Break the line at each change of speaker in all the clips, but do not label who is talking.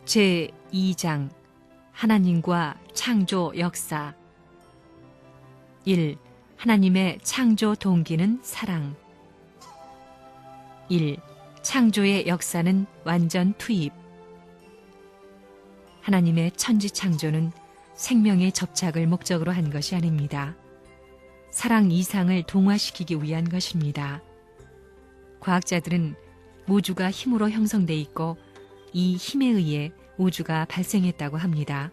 제2장 하나님과 창조 역사 1. 하나님의 창조 동기는 사랑 1. 창조의 역사는 완전 투입 하나님의 천지 창조는 생명의 접착을 목적으로 한 것이 아닙니다. 사랑 이상을 동화시키기 위한 것입니다. 과학자들은 우주가 힘으로 형성돼 있고 이 힘에 의해 우주가 발생했다고 합니다.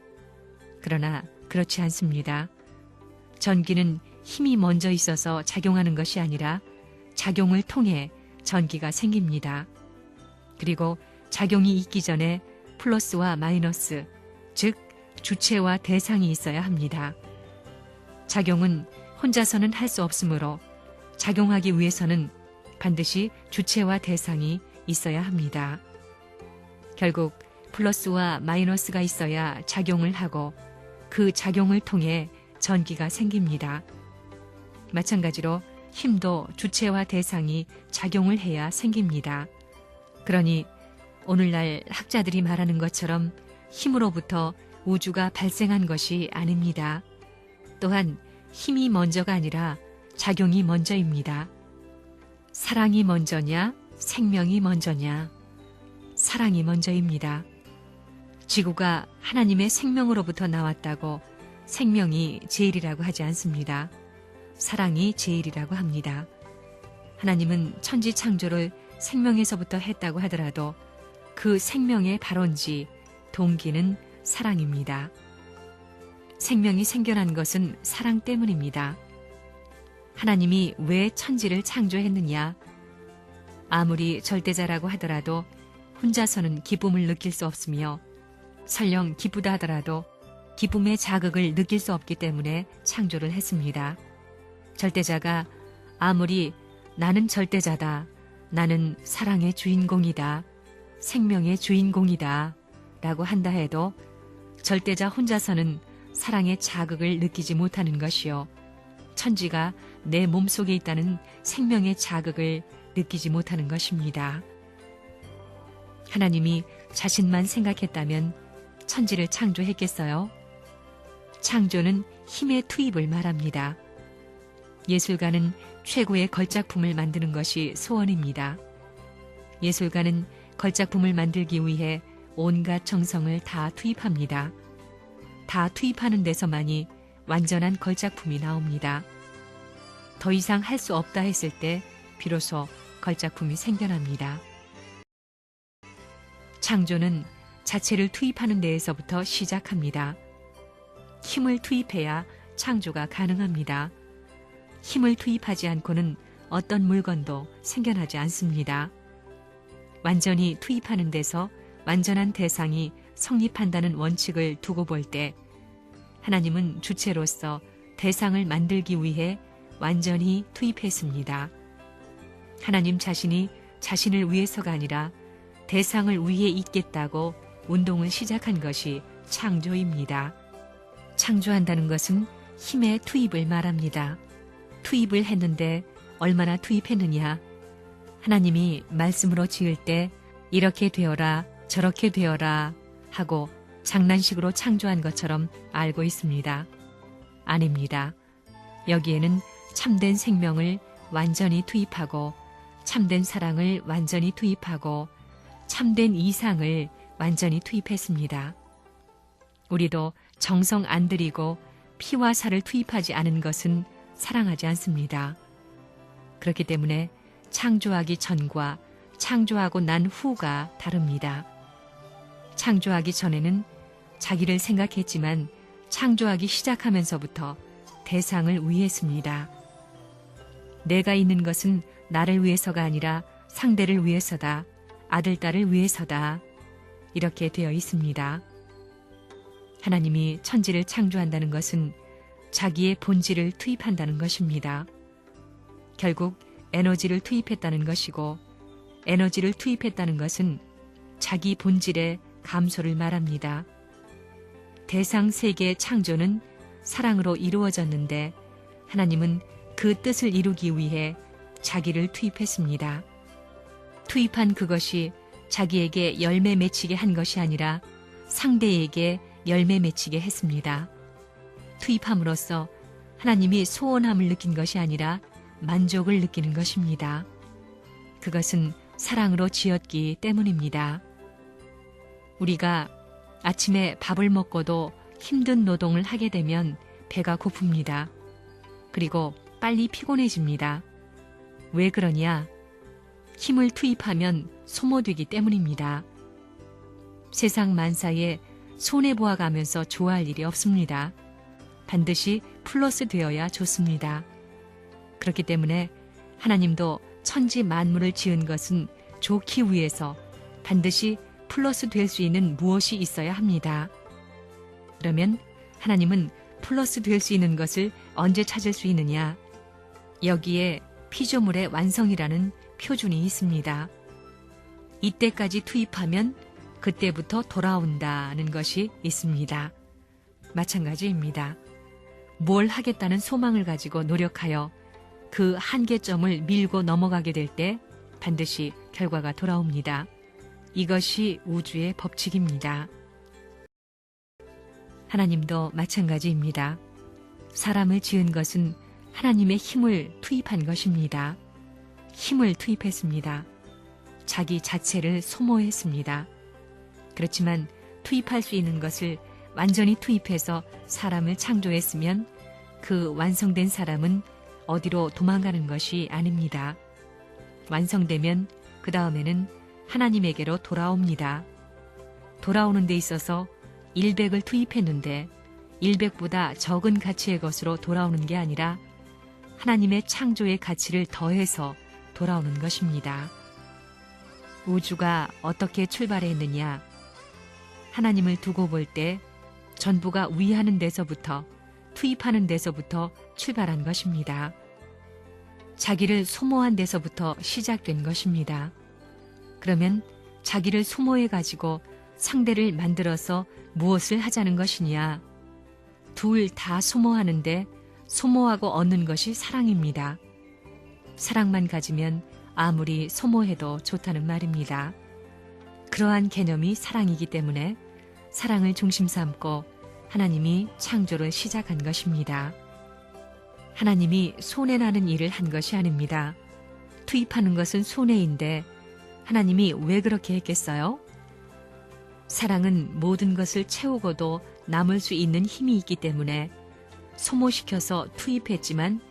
그러나 그렇지 않습니다. 전기는 힘이 먼저 있어서 작용하는 것이 아니라 작용을 통해 전기가 생깁니다. 그리고 작용이 있기 전에 플러스와 마이너스, 즉 주체와 대상이 있어야 합니다. 작용은 혼자서는 할 수 없으므로 작용하기 위해서는 반드시 주체와 대상이 있어야 합니다. 결국 플러스와 마이너스가 있어야 작용을 하고 그 작용을 통해 전기가 생깁니다. 마찬가지로 힘도 주체와 대상이 작용을 해야 생깁니다. 그러니 오늘날 학자들이 말하는 것처럼 힘으로부터 우주가 발생한 것이 아닙니다. 또한 힘이 먼저가 아니라 작용이 먼저입니다. 사랑이 먼저냐, 생명이 먼저냐? 사랑이 먼저입니다. 지구가 하나님의 생명으로부터 나왔다고 생명이 제일이라고 하지 않습니다. 사랑이 제일이라고 합니다. 하나님은 천지 창조를 생명에서부터 했다고 하더라도 그 생명의 발원지, 동기는 사랑입니다. 생명이 생겨난 것은 사랑 때문입니다. 하나님이 왜 천지를 창조했느냐? 아무리 절대자라고 하더라도 혼자서는 기쁨을 느낄 수 없으며 설령 기쁘다 하더라도 기쁨의 자극을 느낄 수 없기 때문에 창조를 했습니다. 절대자가 아무리 나는 절대자다, 나는 사랑의 주인공이다, 생명의 주인공이다 라고 한다 해도 절대자 혼자서는 사랑의 자극을 느끼지 못하는 것이요, 천지가 내 몸속에 있다는 생명의 자극을 느끼지 못하는 것입니다. 하나님이 자신만 생각했다면 천지를 창조했겠어요? 창조는 힘의 투입을 말합니다. 예술가는 최고의 걸작품을 만드는 것이 소원입니다. 예술가는 걸작품을 만들기 위해 온갖 정성을 다 투입합니다. 다 투입하는 데서만이 완전한 걸작품이 나옵니다. 더 이상 할 수 없다 했을 때 비로소 걸작품이 생겨납니다. 창조는 자체를 투입하는 데에서부터 시작합니다. 힘을 투입해야 창조가 가능합니다. 힘을 투입하지 않고는 어떤 물건도 생겨나지 않습니다. 완전히 투입하는 데서 완전한 대상이 성립한다는 원칙을 두고 볼 때 하나님은 주체로서 대상을 만들기 위해 완전히 투입했습니다. 하나님 자신이 자신을 위해서가 아니라 대상을 위해 있겠다고 운동을 시작한 것이 창조입니다. 창조한다는 것은 힘의 투입을 말합니다. 투입을 했는데 얼마나 투입했느냐? 하나님이 말씀으로 지을 때 이렇게 되어라, 저렇게 되어라 하고 장난식으로 창조한 것처럼 알고 있습니다. 아닙니다. 여기에는 참된 생명을 완전히 투입하고 참된 사랑을 완전히 투입하고 참된 이상을 완전히 투입했습니다. 우리도 정성 안 들이고 피와 살을 투입하지 않은 것은 사랑하지 않습니다. 그렇기 때문에 창조하기 전과 창조하고 난 후가 다릅니다. 창조하기 전에는 자기를 생각했지만 창조하기 시작하면서부터 대상을 위했습니다. 내가 있는 것은 나를 위해서가 아니라 상대를 위해서다, 아들, 딸을 위해서다, 이렇게 되어 있습니다. 하나님이 천지를 창조한다는 것은 자기의 본질을 투입한다는 것입니다. 결국 에너지를 투입했다는 것이고, 에너지를 투입했다는 것은 자기 본질의 감소를 말합니다. 대상 세계의 창조는 사랑으로 이루어졌는데 하나님은 그 뜻을 이루기 위해 자기를 투입했습니다. 투입한 그것이 자기에게 열매 맺히게 한 것이 아니라 상대에게 열매 맺히게 했습니다. 투입함으로써 하나님이 소원함을 느낀 것이 아니라 만족을 느끼는 것입니다. 그것은 사랑으로 지었기 때문입니다. 우리가 아침에 밥을 먹고도 힘든 노동을 하게 되면 배가 고픕니다. 그리고 빨리 피곤해집니다. 왜 그러냐? 힘을 투입하면 소모되기 때문입니다. 세상 만사에 손해보아 가면서 좋아할 일이 없습니다. 반드시 플러스 되어야 좋습니다. 그렇기 때문에 하나님도 천지 만물을 지은 것은 좋기 위해서 반드시 플러스 될 수 있는 무엇이 있어야 합니다. 그러면 하나님은 플러스 될 수 있는 것을 언제 찾을 수 있느냐? 여기에 피조물의 완성이라는 표준이 있습니다. 이때까지 투입하면 그때부터 돌아온다는 것이 있습니다. 마찬가지입니다. 뭘 하겠다는 소망을 가지고 노력하여 그 한계점을 밀고 넘어가게 될 때 반드시 결과가 돌아옵니다. 이것이 우주의 법칙입니다. 하나님도 마찬가지입니다. 사람을 지은 것은 하나님의 힘을 투입한 것입니다. 힘을 투입했습니다. 자기 자체를 소모했습니다. 그렇지만 투입할 수 있는 것을 완전히 투입해서 사람을 창조했으면 그 완성된 사람은 어디로 도망가는 것이 아닙니다. 완성되면 그 다음에는 하나님에게로 돌아옵니다. 돌아오는 데 있어서 100을 투입했는데 100보다 적은 가치의 것으로 돌아오는 게 아니라 하나님의 창조의 가치를 더해서 돌아오는 것입니다. 우주가 어떻게 출발했느냐? 하나님을 두고 볼 때 전부가 위하는 데서부터 투입하는 데서부터 출발한 것입니다. 자기를 소모한 데서부터 시작된 것입니다. 그러면 자기를 소모해가지고 상대를 만들어서 무엇을 하자는 것이냐? 둘 다 소모하는데 소모하고 얻는 것이 사랑입니다. 사랑만 가지면 아무리 소모해도 좋다는 말입니다. 그러한 개념이 사랑이기 때문에 사랑을 중심 삼고 하나님이 창조를 시작한 것입니다. 하나님이 손해나는 일을 한 것이 아닙니다. 투입하는 것은 손해인데 하나님이 왜 그렇게 했겠어요? 사랑은 모든 것을 채우고도 남을 수 있는 힘이 있기 때문에 소모시켜서 투입했지만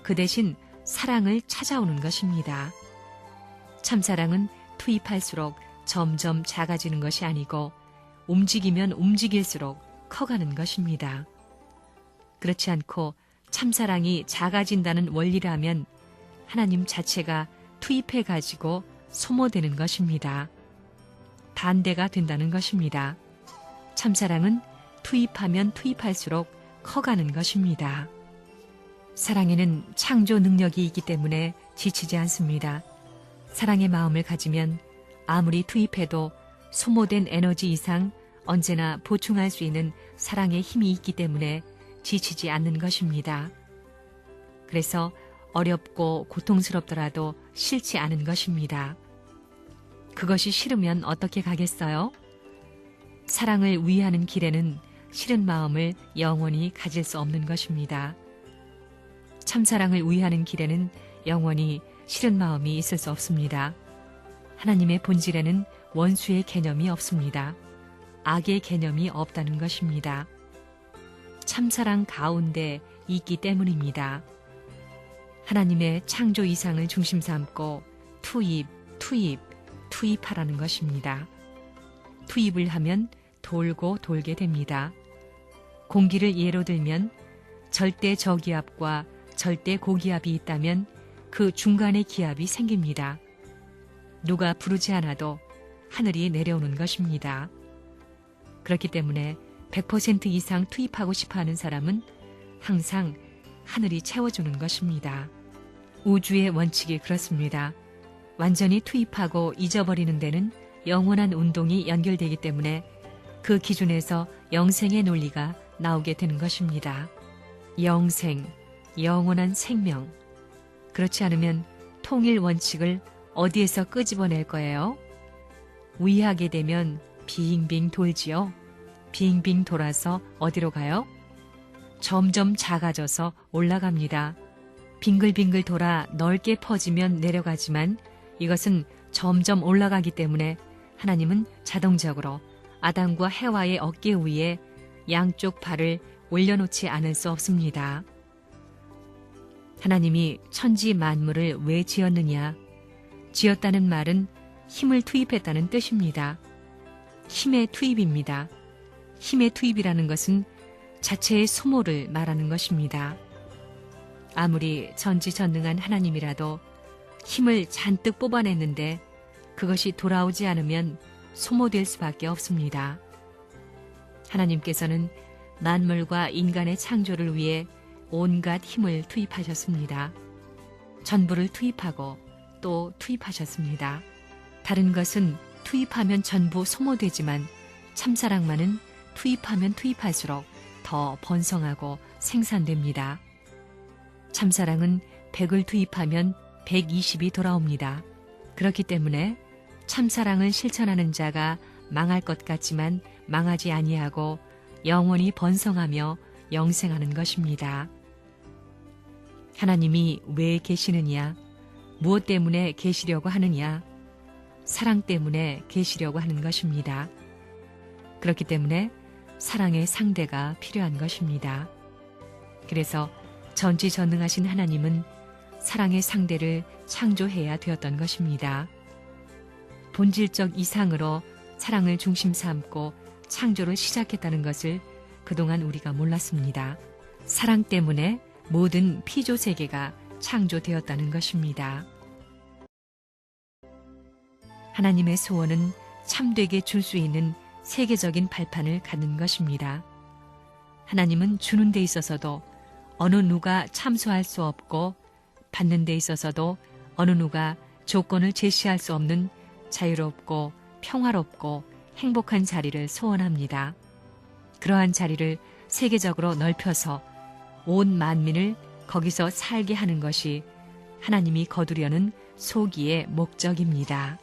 그 대신 사랑을 찾아오는 것입니다. 참사랑은 투입할수록 점점 작아지는 것이 아니고 움직이면 움직일수록 커가는 것입니다. 그렇지 않고 참사랑이 작아진다는 원리라면 하나님 자체가 투입해가지고 소모되는 것입니다. 반대가 된다는 것입니다. 참사랑은 투입하면 투입할수록 커가는 것입니다. 사랑에는 창조 능력이 있기 때문에 지치지 않습니다. 사랑의 마음을 가지면 아무리 투입해도 소모된 에너지 이상 언제나 보충할 수 있는 사랑의 힘이 있기 때문에 지치지 않는 것입니다. 그래서 어렵고 고통스럽더라도 싫지 않은 것입니다. 그것이 싫으면 어떻게 가겠어요? 사랑을 위하는 길에는 싫은 마음을 영원히 가질 수 없는 것입니다. 참사랑을 위하는 길에는 영원히 싫은 마음이 있을 수 없습니다. 하나님의 본질에는 원수의 개념이 없습니다. 악의 개념이 없다는 것입니다. 참사랑 가운데 있기 때문입니다. 하나님의 창조 이상을 중심 삼고 투입하라는 것입니다. 투입을 하면 돌고 돌게 됩니다. 공기를 예로 들면 절대 저기압과 절대 고기압이 있다면 그 중간에 기압이 생깁니다. 누가 부르지 않아도 하늘이 내려오는 것입니다. 그렇기 때문에 100% 이상 투입하고 싶어하는 사람은 항상 하늘이 채워주는 것입니다. 우주의 원칙이 그렇습니다. 완전히 투입하고 잊어버리는 데는 영원한 운동이 연결되기 때문에 그 기준에서 영생의 논리가 나오게 되는 것입니다. 영생, 영원한 생명. 그렇지 않으면 통일 원칙을 어디에서 끄집어낼 거예요? 위하게 되면 빙빙 돌지요. 빙빙 돌아서 어디로 가요? 점점 작아져서 올라갑니다. 빙글빙글 돌아 넓게 퍼지면 내려가지만 이것은 점점 올라가기 때문에 하나님은 자동적으로 아담과 해와의 어깨 위에 양쪽 발을 올려놓지 않을 수 없습니다. 하나님이 천지 만물을 왜 지었느냐? 지었다는 말은 힘을 투입했다는 뜻입니다. 힘의 투입입니다. 힘의 투입이라는 것은 자체의 소모를 말하는 것입니다. 아무리 전지전능한 하나님이라도 힘을 잔뜩 뽑아냈는데 그것이 돌아오지 않으면 소모될 수밖에 없습니다. 하나님께서는 만물과 인간의 창조를 위해 온갖 힘을 투입하셨습니다. 전부를 투입하고 또 투입하셨습니다. 다른 것은 투입하면 전부 소모되지만 참사랑만은 투입하면 투입할수록 더 번성하고 생산됩니다. 참사랑은 100을 투입하면 120이 돌아옵니다. 그렇기 때문에 참사랑을 실천하는 자가 망할 것 같지만 망하지 아니하고 영원히 번성하며 영생하는 것입니다. 하나님이 왜 계시느냐? 무엇 때문에 계시려고 하느냐? 사랑 때문에 계시려고 하는 것입니다. 그렇기 때문에 사랑의 상대가 필요한 것입니다. 그래서 전지전능하신 하나님은 사랑의 상대를 창조해야 되었던 것입니다. 본질적 이상으로 사랑을 중심 삼고 창조를 시작했다는 것을 그동안 우리가 몰랐습니다. 사랑 때문에 모든 피조 세계가 창조되었다는 것입니다. 하나님의 소원은 참되게 줄 수 있는 세계적인 발판을 갖는 것입니다. 하나님은 주는 데 있어서도 어느 누가 참소할 수 없고 받는 데 있어서도 어느 누가 조건을 제시할 수 없는 자유롭고 평화롭고 행복한 자리를 소원합니다. 그러한 자리를 세계적으로 넓혀서 온 만민을 거기서 살게 하는 것이 하나님이 거두려는 소기의 목적입니다.